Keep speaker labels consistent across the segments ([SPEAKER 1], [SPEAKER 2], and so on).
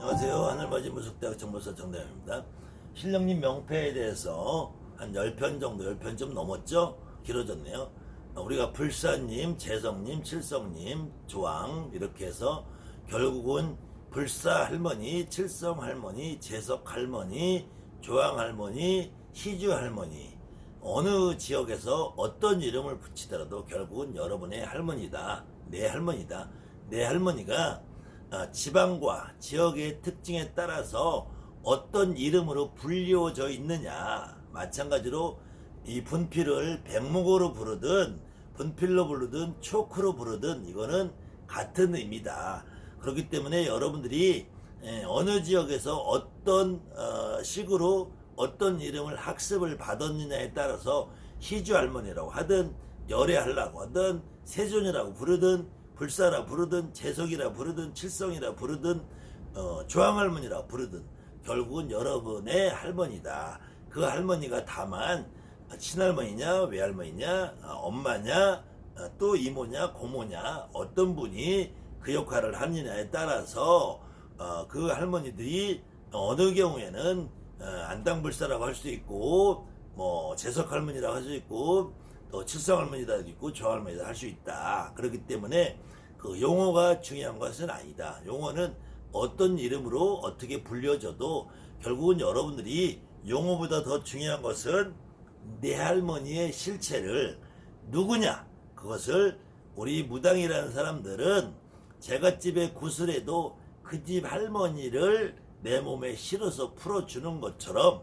[SPEAKER 1] 안녕하세요. 하늘맞이 무속대학 정보사 정대현입니다. 신령님 명패에 대해서 한 10편 정도, 10편 좀 넘었죠? 길어졌네요. 우리가 불사님, 재성님, 칠성님, 조왕 이렇게 해서 결국은 불사 할머니, 칠성 할머니, 재석 할머니, 조왕 할머니, 희주 할머니, 어느 지역에서 어떤 이름을 붙이더라도 결국은 여러분의 할머니다. 내 할머니다. 내 할머니가 지방과 지역의 특징에 따라서 어떤 이름으로 불리워져 있느냐. 마찬가지로 이 분필을 백목으로 부르든 분필로 부르든 초크로 부르든 이거는 같은 의미다. 그렇기 때문에 여러분들이 어느 지역에서 어떤 식으로 어떤 이름을 학습을 받았느냐에 따라서 희주 할머니라고 하든 열애하려고 하든 세존이라고 부르든 불사라 부르든 재석이라 부르든 칠성이라 부르든 조항할머니라 부르든 결국은 여러분의 할머니다. 그 할머니가 다만 친할머니냐 외할머니냐 엄마냐 또 이모냐 고모냐 어떤 분이 그 역할을 하느냐에 따라서 그 할머니들이 어느 경우에는 안당불사라고 할 수 있고 뭐 재석할머니라고 할 수 있고 또 칠성할머니도 있고 조할머니도 할 수 있다. 그렇기 때문에 그 용어가 중요한 것은 아니다. 용어는 어떤 이름으로 어떻게 불려져도 결국은 여러분들이 용어보다 더 중요한 것은 내 할머니의 실체를 누구냐, 그것을 우리 무당이라는 사람들은 제갓집에 구슬해도 그 집 할머니를 내 몸에 실어서 풀어주는 것처럼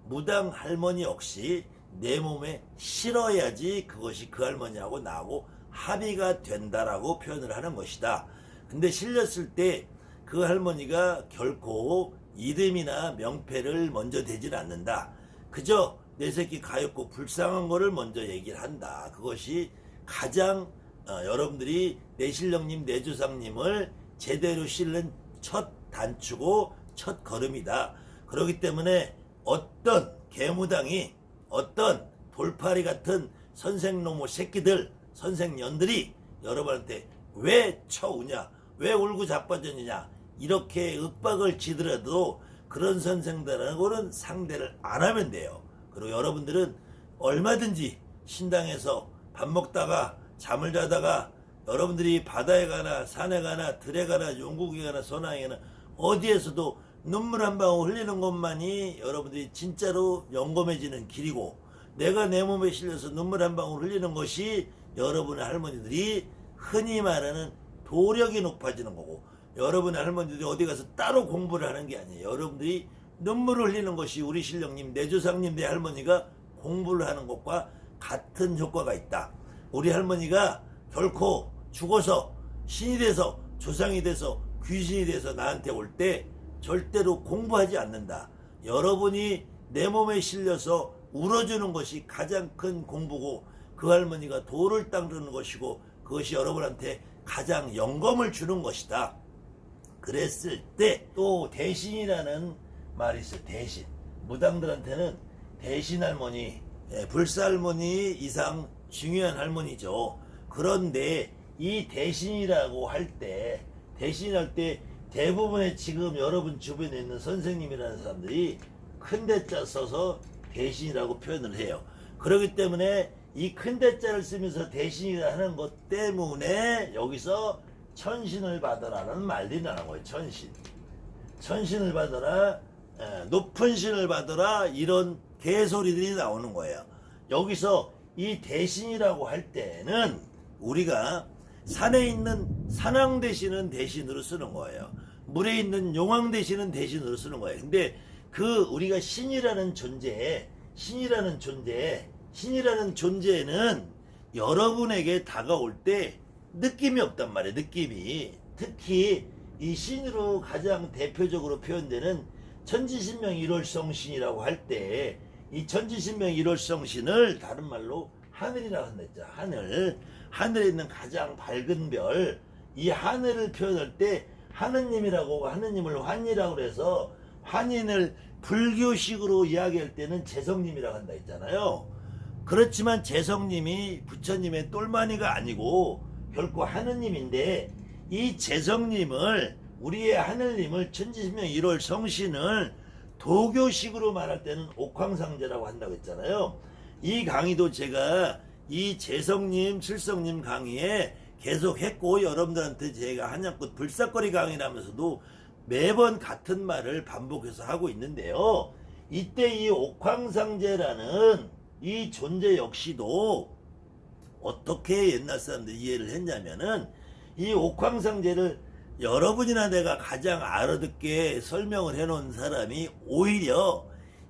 [SPEAKER 1] 무당 할머니 역시 내 몸에 실어야지 그것이 그 할머니하고 나하고 합의가 된다라고 표현을 하는 것이다. 근데 실렸을 때 그 할머니가 결코 이름이나 명패를 먼저 대질 않는다. 그저 내 새끼 가엾고 불쌍한 거를 먼저 얘기를 한다. 그것이 가장 여러분들이 내 신령님, 내 조상님을 제대로 실는 첫 단추고 첫 걸음이다. 그렇기 때문에 어떤 개무당이 어떤 돌파리 같은 선생놈의 새끼들, 선생년들이 여러분한테 왜 쳐우냐, 왜 울고 자빠졌느냐 이렇게 윽박을 지더라도 그런 선생들하고는 상대를 안 하면 돼요. 그리고 여러분들은 얼마든지 신당에서 밥 먹다가 잠을 자다가 여러분들이 바다에 가나 산에 가나 들에 가나 용국에 가나 소나에 가나 어디에서도 눈물 한 방울 흘리는 것만이 여러분들이 진짜로 영검해지는 길이고, 내가 내 몸에 실려서 눈물 한 방울 흘리는 것이 여러분의 할머니들이 흔히 말하는 도력이 높아지는 거고, 여러분의 할머니들이 어디 가서 따로 공부를 하는 게 아니에요. 여러분들이 눈물을 흘리는 것이 우리 신령님, 내 조상님, 내 할머니가 공부를 하는 것과 같은 효과가 있다. 우리 할머니가 결코 죽어서 신이 돼서 조상이 돼서 귀신이 돼서 나한테 올 때 절대로 공부하지 않는다. 여러분이 내 몸에 실려서 울어주는 것이 가장 큰 공부고, 그 할머니가 돌을 닦는 것이고, 그것이 여러분한테 가장 영검을 주는 것이다. 그랬을 때 또 대신이라는 말이 있어요. 대신. 무당들한테는 대신 할머니, 불사 할머니 이상 중요한 할머니죠. 그런데 이 대신이라고 할 때, 대신할 때 대부분의 지금 여러분 주변에 있는 선생님이라는 사람들이 큰 대자 써서 대신이라고 표현을 해요. 그렇기 때문에 이 큰 대자를 쓰면서 대신이라 하는 것 때문에 여기서 천신을 받아라라는 말이 나는 거예요. 천신을 받아라, 높은 신을 받아라, 이런 개소리들이 나오는 거예요. 여기서 이 대신이라고 할 때는 우리가 산에 있는 산왕 대신은 대신으로 쓰는 거예요. 물에 있는 용왕 대신은 대신으로 쓰는 거예요. 근데 그 우리가 신이라는 존재에는 여러분에게 다가올 때 느낌이 없단 말이에요. 느낌이. 특히 이 신으로 가장 대표적으로 표현되는 천지신명 일월성신이라고 할 때, 이 천지신명 일월성신을 다른 말로 하늘이라고 한다 했죠. 하늘에 있는 가장 밝은 별, 이 하늘을 표현할 때 하느님이라고, 하느님을 환이라고 해서 환인을 불교식으로 이야기할 때는 재성님이라고 한다 했잖아요. 그렇지만 재성님이 부처님의 똘마니가 아니고 결코 하느님인데, 이 재성님을 우리의 하늘님을 천지신명 1월 성신을 도교식으로 말할 때는 옥황상제라고 한다고 했잖아요. 이 강의도 제가 이 재성님, 칠성님 강의에 계속 했고, 여러분들한테 제가 한양꽃 불사거리 강의라면서도 매번 같은 말을 반복해서 하고 있는데요. 이때 이 옥황상제라는 이 존재 역시도 어떻게 옛날 사람들이 이해를 했냐면은, 이 옥황상제를 여러분이나 내가 가장 알아듣게 설명을 해놓은 사람이 오히려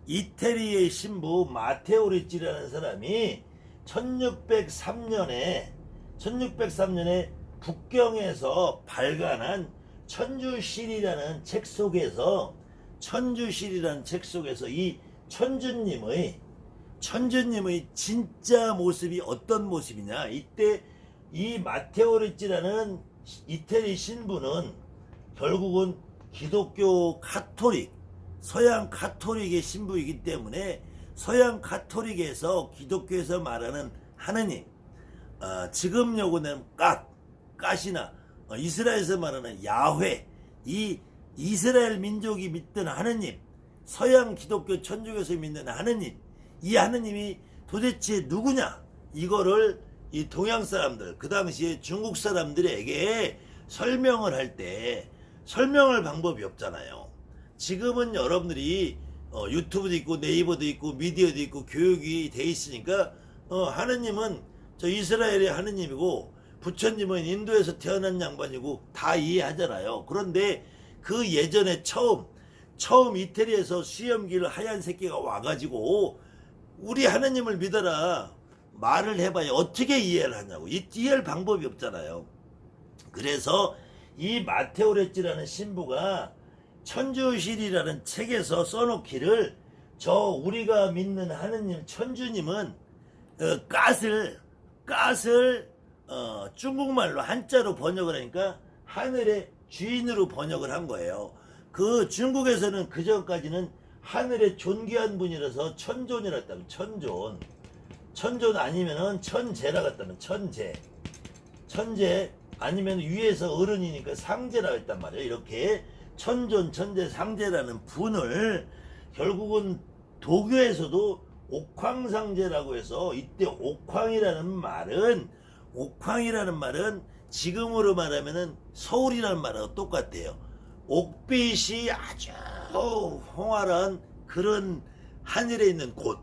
[SPEAKER 1] 이태리의 신부 마테오 리치라는 사람이 1603년에 북경에서 발간한 천주실이라는 책 속에서 이 천주님의 진짜 모습이 어떤 모습이냐, 이때 이 마테오 리치라는 이태리 신부는 결국은 기독교 카톨릭, 서양 카톨릭의 신부이기 때문에 서양 카톨릭에서 기독교에서 말하는 하느님, 지금 요거는 갓이나 이스라엘에서 말하는 야훼, 이 이스라엘 민족이 믿던 하느님, 서양 기독교 천주교에서 믿는 하느님, 이 하느님이 도대체 누구냐, 이거를 이 동양 사람들, 그 당시에 중국 사람들에게 설명을 할 때 설명할 방법이 없잖아요. 지금은 여러분들이 유튜브도 있고 네이버도 있고 미디어도 있고 교육이 돼 있으니까 하느님은 저 이스라엘의 하느님이고 부처님은 인도에서 태어난 양반이고 다 이해하잖아요. 그런데 그 예전에 처음 이태리에서 수염길 하얀 새끼가 와가지고 우리 하느님을 믿어라 말을 해봐야 어떻게 이해를 하냐고. 이해할 방법이 없잖아요. 그래서 이 마테오 레찌라는 신부가 천주실이라는 책에서 써놓기를, 저 우리가 믿는 하느님 천주님은 갓을 중국말로 한자로 번역을 하니까 하늘의 주인으로 번역을 한 거예요. 그 중국에서는 그 전까지는 하늘의 존귀한 분이라서 천존이라 했다면 천존 아니면은 천재라고 했다면 천재 아니면 위에서 어른이니까 상제라고 했단 말이에요. 이렇게 천존, 천재, 상제라는 분을 결국은 도교에서도 옥황상제라고 해서, 이때 옥황이라는 말은 지금으로 말하면은 서울이라는 말하고 똑같아요. 옥빛이 아주 홍활한 그런 하늘에 있는 곳,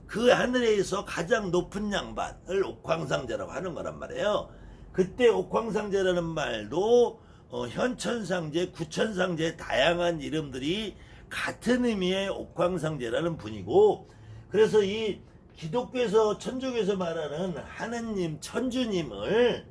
[SPEAKER 1] 그 하늘에서 가장 높은 양반을 옥황상제라고 하는 거란 말이에요. 그때 옥황상제라는 말도 현천상제, 구천상제 다양한 이름들이 같은 의미의 옥황상제라는 분이고, 그래서 이 기독교에서 천주교에서 말하는 하느님 천주님을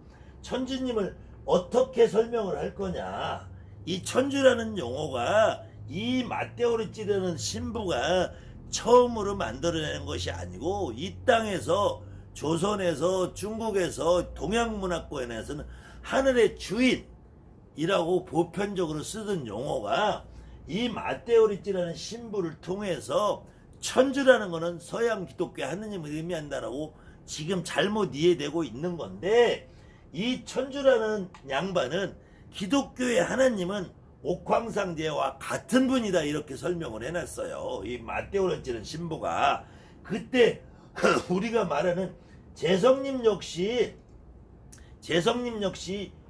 [SPEAKER 1] 어떻게 설명을 할 거냐, 이 천주라는 용어가 이 마테오 리치라는 신부가 처음으로 만들어낸 것이 아니고, 이 땅에서 조선에서 중국에서 동양문화권에서는 하늘의 주인이라고 보편적으로 쓰던 용어가 이 마테오 리치라는 신부를 통해서 천주라는 것은 서양 기독교 하느님을 의미한다라고 지금 잘못 이해되고 있는 건데, 이 천주라는 양반은 기독교의 하나님은 옥황상제와 같은 분이다 이렇게 설명을 해놨어요. 이 마테오 리치라는 신부가. 그때 우리가 말하는 재성님 역시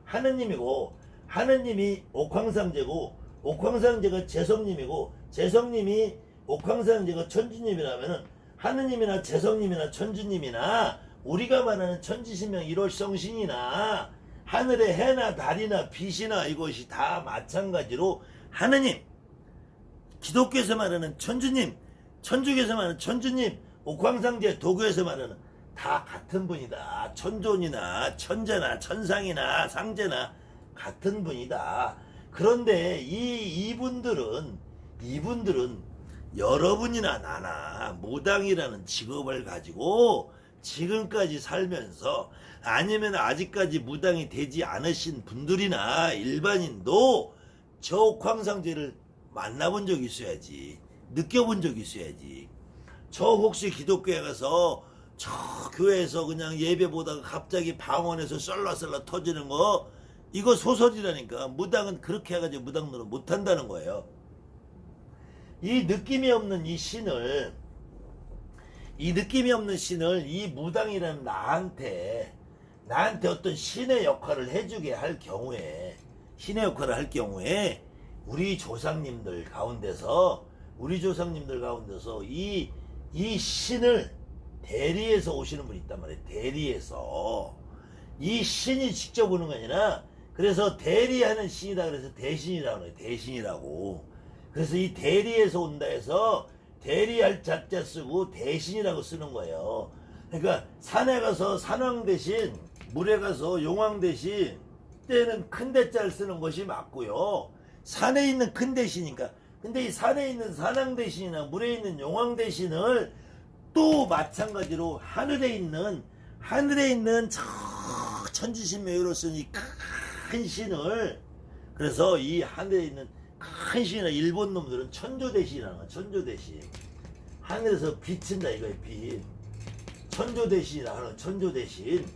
[SPEAKER 1] 하느님이고, 하느님이 옥황상제고, 옥황상제가 재성님이고, 재성님이 옥황상제가 천주님이라면은 하느님이나 재성님이나 천주님이나 우리가 말하는 천지신명 1월 성신이나 하늘의 해나 달이나 빛이나 이것이 다 마찬가지로 하느님, 기독교에서 말하는 천주님, 천주교에서 말하는 천주님, 옥황상제 도교에서 말하는 다 같은 분이다. 천존이나 천재나 천상이나 상제나 같은 분이다. 그런데 이분들은 여러분이나 나나 무당이라는 직업을 가지고 지금까지 살면서, 아니면 아직까지 무당이 되지 않으신 분들이나 일반인도 저 옥황상제를 만나본 적이 있어야지, 느껴본 적이 있어야지. 저 혹시 기독교에 가서 저 교회에서 그냥 예배 보다가 갑자기 방언에서 썰라썰라 터지는 거 이거 소설이라니까. 무당은 그렇게 해가지고 무당 노릇 못한다는 거예요. 이 느낌이 없는 이 신을 이 무당이라는 나한테 어떤 신의 역할을 해주게 할 경우에, 우리 조상님들 가운데서 이 신을 대리해서 오시는 분이 있단 말이에요. 대리해서. 이 신이 직접 오는 게 아니라, 그래서 대리하는 신이다 그래서 대신이라고 해요. 대신이라고. 그래서 이 대리해서 온다 해서 대리할 자자 쓰고 대신이라고 쓰는 거예요. 그러니까 산에 가서 산왕 대신, 물에 가서 용왕 대신, 때는 큰 대자를 쓰는 것이 맞고요. 산에 있는 큰 대신이니까. 근데 이 산에 있는 산왕 대신이나 물에 있는 용왕 대신을 또 마찬가지로 하늘에 있는 저 천지신명으로 쓴 이 큰 신을, 그래서 이 하늘에 있는 큰 신이나 일본 놈들은 천조대신이라는 거야. 천조대신. 하늘에서 비친다 이거예요. 빛. 천조대신이라고 하는 천조대신.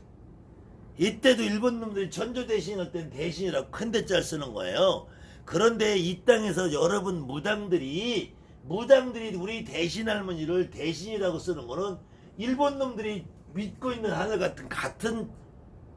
[SPEAKER 1] 이때도 일본 놈들이 천조대신일 땐 대신이라고 큰 대자를 쓰는 거예요. 그런데 이 땅에서 여러분 무당들이 우리 대신 할머니를 대신이라고 쓰는 거는 일본 놈들이 믿고 있는 하늘 같은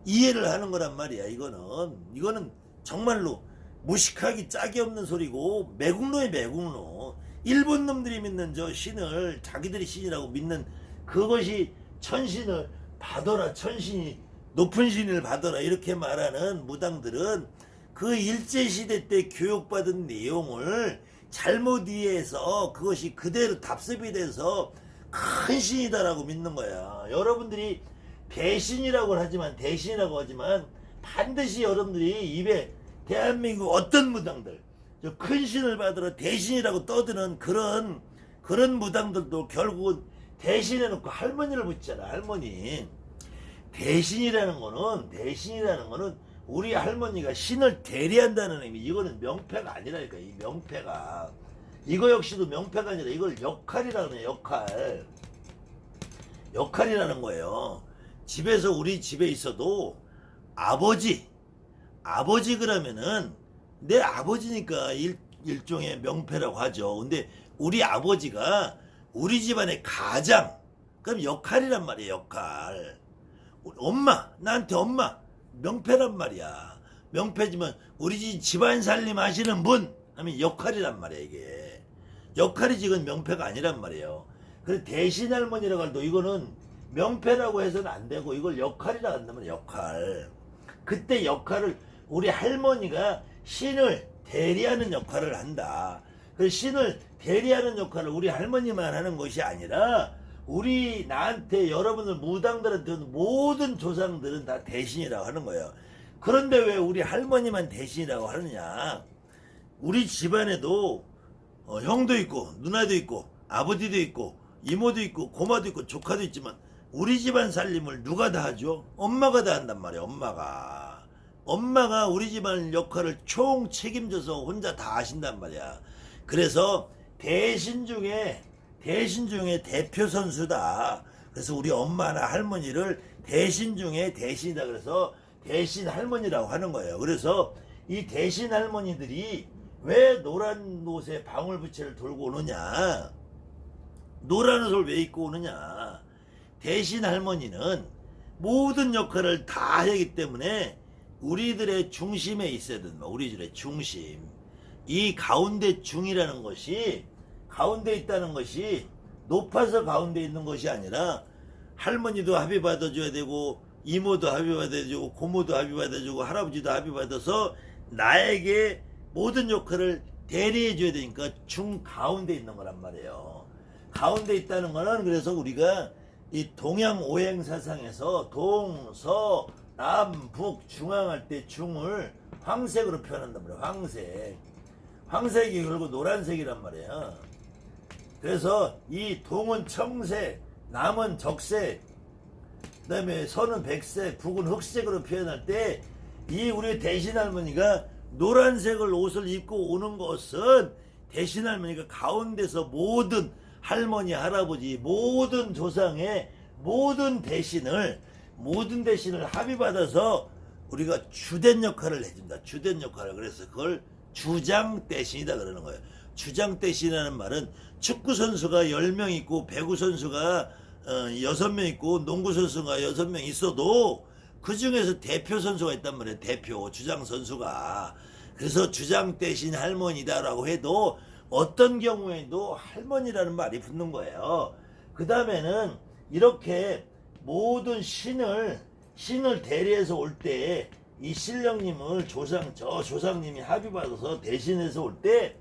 [SPEAKER 1] 이해를 하는 거란 말이야. 이거는 정말로 무식하기 짝이 없는 소리고 매국노의 매국노. 일본 놈들이 믿는 저 신을 자기들이 신이라고 믿는 그것이 천신을 받아라, 천신이 높은 신을 받아라 이렇게 말하는 무당들은 그 일제시대 때 교육받은 내용을 잘못 이해해서 그것이 그대로 답습이 돼서 큰 신이다라고 믿는 거야. 여러분들이 대신이라고 하지만 반드시 여러분들이 입에 대한민국 어떤 무당들 저 큰 신을 받으러 대신이라고 떠드는 그런 무당들도 결국은 대신해놓고 할머니를 붙이잖아. 할머니. 대신이라는 거는 우리 할머니가 신을 대리한다는 의미. 이거는 명패가 아니라니까. 이 명패가 이거 역시도 명패가 아니라 이걸 역할이라는 역할이라는 거예요. 집에서 우리 집에 있어도 아버지 그러면은 내 아버지니까 일종의 명패라고 하죠. 근데 우리 아버지가 우리 집안의 가장, 그럼 역할이란 말이에요. 역할. 엄마, 나한테 엄마 명패란 말이야. 명패지만 우리 집안 살림 하시는 분 하면 역할이란 말이야. 이게 역할이지 이건 명패가 아니란 말이에요. 그래 대신 할머니라고 해도 이거는 명패라고 해서는 안 되고 이걸 역할이라고 한다면 역할. 그때 역할을 우리 할머니가 신을 대리하는 역할을 한다. 그 신을 대리하는 역할을 우리 할머니만 하는 것이 아니라 나한테 여러분들 무당들한테 모든 조상들은 다 대신이라고 하는 거예요. 그런데 왜 우리 할머니만 대신이라고 하느냐? 우리 집안에도 형도 있고 누나도 있고 아버지도 있고 이모도 있고 고마도 있고 조카도 있지만 우리 집안 살림을 누가 다 하죠? 엄마가 다 한단 말이에요. 엄마가 우리 집안 역할을 총 책임져서 혼자 다 하신단 말이야. 그래서 대신 중에 대표 선수다. 그래서 우리 엄마나 할머니를 대신 중에 대신이다. 그래서 대신 할머니라고 하는 거예요. 그래서 이 대신 할머니들이 왜 노란 옷에 방울부채를 돌고 오느냐? 노란 옷을 왜 입고 오느냐? 대신 할머니는 모든 역할을 다 하기 때문에 우리들의 중심에 있어야 된다. 우리들의 중심. 이 가운데 중이라는 것이 가운데 있다는 것이 높아서 가운데 있는 것이 아니라 할머니도 합의 받아줘야 되고 이모도 합의 받아주고 고모도 합의 받아주고 할아버지도 합의 받아서 나에게 모든 역할을 대리해줘야 되니까 중 가운데 있는 거란 말이에요. 가운데 있다는 거는 그래서 우리가 이 동양 오행 사상에서 동, 서, 남, 북, 중앙 할 때 중을 황색으로 표현한단 말이에요. 황색이 결국 노란색이란 말이에요. 그래서 이 동은 청색, 남은 적색, 그 다음에 서는 백색, 북은 흑색으로 표현할 때 이 우리 대신 할머니가 노란색을 옷을 입고 오는 것은 대신 할머니가 가운데서 모든 할머니, 할아버지, 모든 조상의 모든 대신을 합의받아서 우리가 주된 역할을 해준다. 주된 역할을. 그래서 그걸 주장 대신이다 그러는 거예요. 주장 대신이라는 말은 축구 선수가 10명 있고 배구 선수가 6명 있고 농구 선수가 6명 있어도 그 중에서 대표 선수가 있단 말이에요. 대표 주장 선수가. 그래서 주장 대신 할머니다라고 해도 어떤 경우에도 할머니라는 말이 붙는 거예요. 그 다음에는 이렇게 모든 신을 대리해서 올 때 이 신령님을 조상님이 합의받아서 대신해서 올 때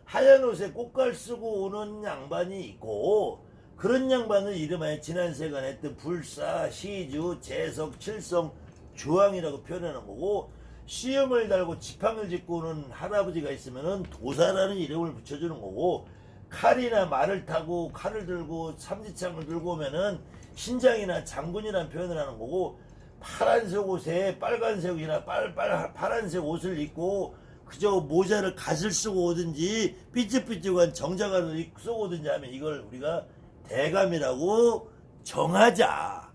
[SPEAKER 1] 하얀 옷에 꽃갈 쓰고 오는 양반이 있고, 그런 양반을 이름하여 지난 세간에 했던 불사, 시주, 재석, 칠성, 주왕이라고 표현하는 거고, 시험을 달고 지팡이를 짚고 오는 할아버지가 있으면은 도사라는 이름을 붙여주는 거고, 칼이나 말을 타고 칼을 들고 삼지창을 들고 오면은 신장이나 장군이라는 표현을 하는 거고, 파란색 옷에 빨간색이나 파란색 옷을 입고 그저 모자를 갓을 쓰고 오든지 삐죽삐죽한 정장을 쓰고 오든지 하면 이걸 우리가 대감이라고 정하자,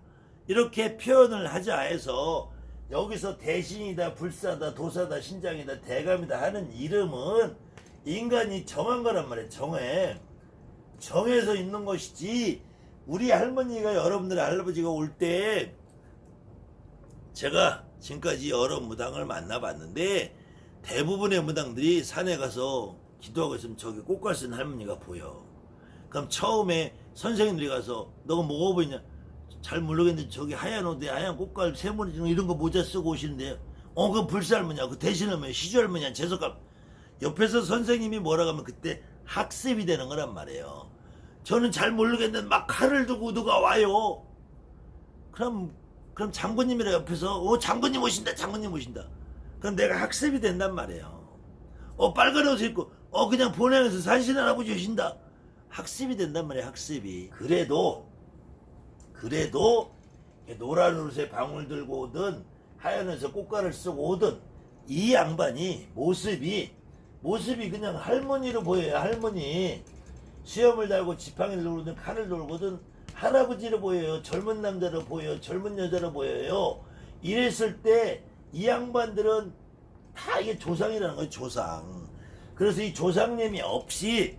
[SPEAKER 1] 이렇게 표현을 하자 해서 여기서 대신이다, 불사다, 도사다, 신장이다, 대감이다 하는 이름은 인간이 정한 거란 말이에요. 정해서 있는 것이지. 우리 할머니가 여러분들의 할아버지가 올 때 제가 지금까지 여러 무당을 만나봤는데 대부분의 무당들이 산에 가서 기도하고 있으면 저기 꽃갈 쓴 할머니가 보여. 그럼 처음에 선생님들이 가서 너가 뭐가 보이냐? 잘 모르겠는데 저기 하얀 옷에 하얀 꽃갈 세모니 이런 거 모자 쓰고 오시는데요. 그 불사 할머니야. 그 대신하면 시주 할머니야. 재석할. 옆에서 선생님이 뭐라고 하면 그때 학습이 되는 거란 말이에요. 저는 잘 모르겠는데 막 칼을 두고 누가 와요. 그럼 장군님이라 옆에서 장군님 오신다, 장군님 오신다. 그럼 내가 학습이 된단 말이에요. 빨간 옷을 입고 그냥 본향에서 산신 할아버지 오신다. 학습이 된단 말이에요. 학습이. 그래도 노란 옷에 방울 들고 오든 하얀 옷에 꽃가를 쓰고 오든 이 양반이 모습이 그냥 할머니로 보여요. 할머니. 시험을 달고 지팡이를 돌거든 칼을 돌거든 할아버지로 보여요. 젊은 남자로 보여요. 젊은 여자로 보여요. 이랬을 때 이 양반들은 다 이게 조상이라는 거예요. 조상. 그래서 이 조상님이 없이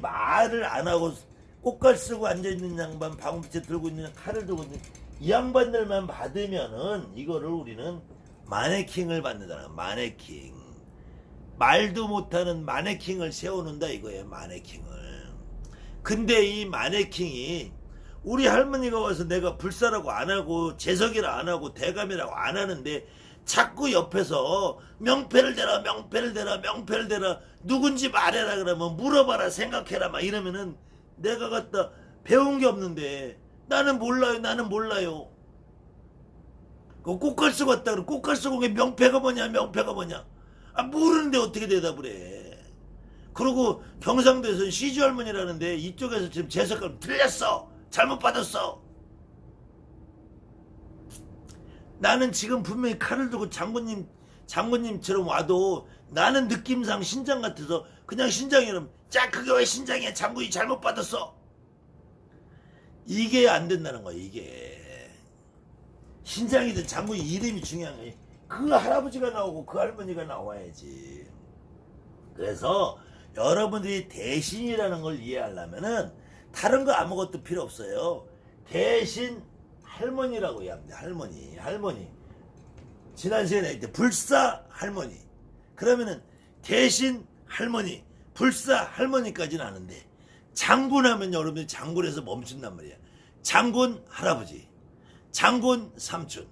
[SPEAKER 1] 말을 안 하고 꽃갈 쓰고 앉아있는 양반, 방울빛에 들고 있는 칼을 들고 있는 이 양반들만 받으면은 이거를 우리는 마네킹을 받는다는 거예요. 마네킹. 말도 못하는 마네킹을 세워놓는다 이거예요. 마네킹을. 근데 이 마네킹이 우리 할머니가 와서 내가 불사라고 안 하고 재석이라 안 하고 대감이라고 안 하는데 자꾸 옆에서 명패를 대라 누군지 말해라 그러면 물어봐라 생각해라 막 이러면은 내가 갖다 배운 게 없는데 나는 몰라요. 그 꽃갈 쓰고 왔다 그러면 꽃갈 쓰고 명패가 뭐냐 모르는데 어떻게 대답을 해. 그리고 경상도에서는 시주 할머니라는데 이쪽에서 지금 재석하면 틀렸어. 잘못 받았어. 나는 지금 분명히 칼을 들고 장군님처럼 와도 나는 느낌상 신장 같아서 그냥 신장이라면 그게 왜 신장이야? 장군이 잘못 받았어. 이게 안 된다는 거야. 이게 신장이든 장군이 이름이 중요한 거야. 그 할아버지가 나오고 그 할머니가 나와야지. 그래서 여러분들이 대신이라는 걸 이해하려면은 다른 거 아무것도 필요 없어요. 대신 할머니라고 이해합니다. 할머니. 지난 시간에 할 때 불사 할머니. 그러면은 대신 할머니, 불사 할머니까지는 아는데 장군하면 여러분들 장군에서 멈춘단 말이야. 장군 할아버지, 장군 삼촌,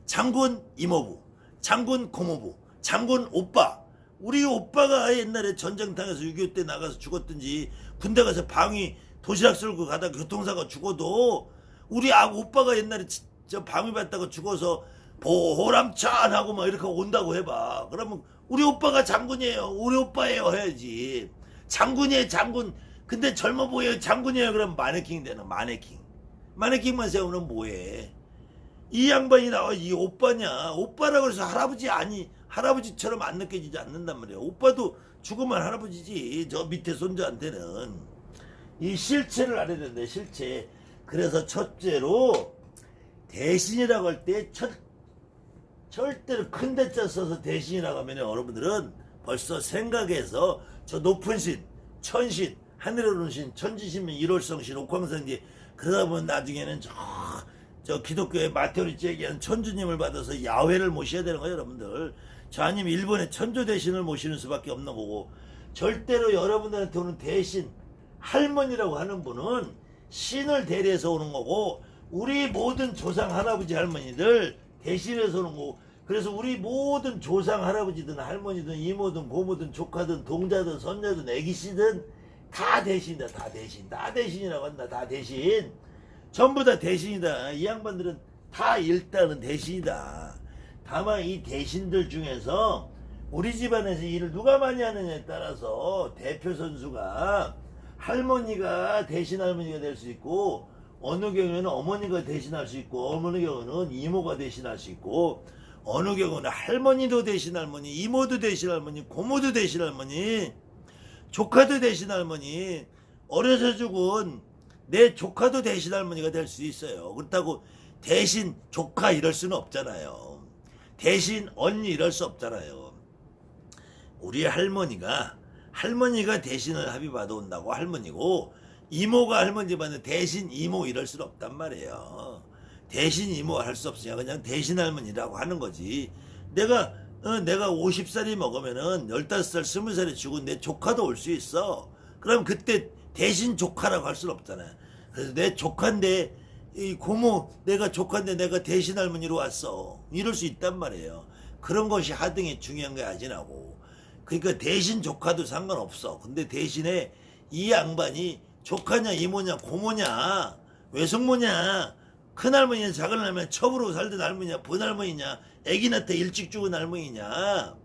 [SPEAKER 1] 장군 이모부, 장군 고모부, 장군 오빠. 우리 오빠가 옛날에 전쟁터에서 6.25 때 나가서 죽었든지 군대 가서 방위 도시락 쓸고 가다가 교통사고 죽어도 우리 오빠가 옛날에 저 방위 받다가 죽어서 보람찬 하고 막 이렇게 온다고 해봐. 그러면 우리 오빠가 장군이에요. 우리 오빠예요 해야지. 장군이에요 장군. 근데 젊어 보여요 장군이에요. 그러면 마네킹 되는 마네킹. 마네킹만 세우면 뭐해. 이 양반이 나와 이 오빠냐. 오빠라고 해서 할아버지처럼 안 느껴지지 않는단 말이에요. 오빠도 죽으면 할아버지지. 저 밑에 손자한테는. 이 실체를 알아야 된다. 실체. 그래서 첫째로 대신이라고 할 때 절대로 큰 대자 써서 대신이라고 하면 여러분들은 벌써 생각해서 저 높은 신, 천신, 하늘에 오른 신, 천지신명, 일월성신, 옥황상제 그러다 보면 나중에는 저 기독교의 마테오리치 얘기하는 천주님을 받아서 야훼를 모셔야 되는 거예요, 여러분들. 저 아니면 일본의 천조 대신을 모시는 수밖에 없는 거고, 절대로 여러분들한테 오는 대신, 할머니라고 하는 분은 신을 대리해서 오는 거고, 우리 모든 조상 할아버지 할머니들 대신해서 오는 거고, 그래서 우리 모든 조상 할아버지든 할머니든 이모든 고모든 조카든 동자든 손녀든 애기씨든 다 대신이다. 다 대신. 다 대신이라고 한다. 다 대신. 전부 다 대신이다. 이 양반들은 다 일단은 대신이다. 다만 이 대신들 중에서 우리 집안에서 일을 누가 많이 하느냐에 따라서 대표 선수가 할머니가 대신 할머니가 될 수 있고, 어느 경우에는 어머니가 대신할 수 있고, 어느 경우는 이모가 대신할 수 있고, 어느 경우는 할머니도 대신 할머니, 이모도 대신 할머니, 고모도 대신 할머니, 조카도 대신 할머니, 어려서 죽은 내 조카도 대신 할머니가 될 수 있어요. 그렇다고 대신 조카 이럴 수는 없잖아요. 대신 언니 이럴 수 없잖아요. 우리 할머니가 대신을 합의 받아온다고 할머니고, 이모가 할머니 받는 대신 이모 이럴 수는 없단 말이에요. 대신 이모 할 수 없으니까 그냥 대신 할머니라고 하는 거지. 내가 50살이 먹으면은 15살, 20살에 죽은 내 조카도 올 수 있어. 그럼 그때 대신 조카라고 할 수는 없잖아요. 그래서 내 조카인데, 이 고모, 내가 조카인데 내가 대신 할머니로 왔어. 이럴 수 있단 말이에요. 그런 것이 하등이 중요한 게 아니라고. 그러니까 대신 조카도 상관없어. 근데 대신에 이 양반이 조카냐, 이모냐, 고모냐, 외숙모냐, 큰할머니냐, 작은할머니냐, 첩으로 살던 할머니냐, 본할머니냐, 애기 낳다 일찍 죽은 할머니냐,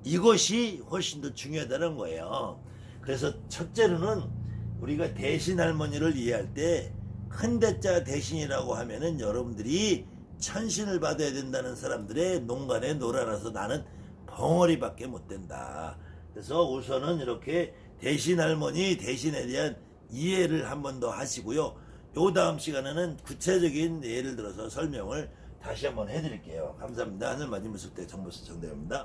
[SPEAKER 1] 이것이 훨씬 더 중요하다는 거예요. 그래서 첫째로는 우리가 대신 할머니를 이해할 때 큰 대자 대신이라고 하면은 여러분들이 천신을 받아야 된다는 사람들의 농간에 놀아나서 나는 벙어리밖에 못 된다. 그래서 우선은 이렇게 대신 할머니, 대신에 대한 이해를 한 번 더 하시고요. 요 다음 시간에는 구체적인 예를 들어서 설명을 다시 한번 해드릴게요. 감사합니다. 하늘 맞으면서 때 정보수 정대입니다.